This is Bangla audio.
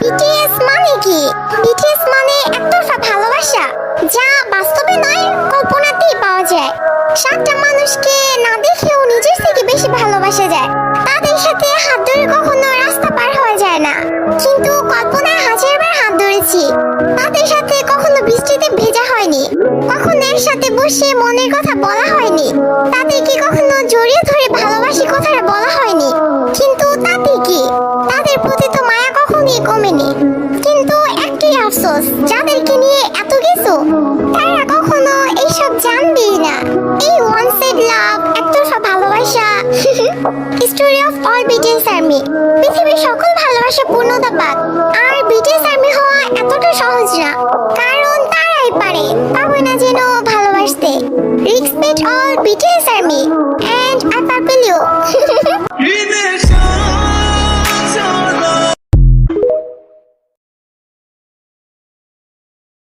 বিটিএস মানে কি? বিটিএস মানে একতরফা ভালোবাসা, যা বাস্তবে নয় কল্পনাতেই পাওয়া যায়। সাতটা মানুষকে না দেখেও নিজের থেকে বেশি ভালোবাসা যায়। তাদের সাথে হাত ধরে কখনো রাস্তা পার হওয়া যায় না, কিন্তু কল্পনায় হাজারবার হাত ধরেছি। তাদের সাথে কখনো বৃষ্টিতে ভেজা হয়নি, কখনো এর সাথে বসে মনের কথা বলা হয়নি, তাদেরকে কখনো জড়িয়ে ধরে ভালোবাসি কথাটা বলা হয়নি। কিন্তু তাতে কি, তাদের প্রতি তো মায়া কখনোই কমেনি। কিন্তু একটাই আফসোস, যাদেরকে নিয়ে এত কিছু তারা কখনো এইসব জানবেই না। এই ওয়ান সাইড লাভ, একতরফা ভালোবাসা। Story of all BTS army. পৃথিবীর সকল ভালোবাসা পূর্ণতা পাক, আর বিটিএস আর্মি হওয়া এতটা সহজ না, কারণ তারাই পারে, পাবে না যেন ভালোবাসতে। Respect all BTS army.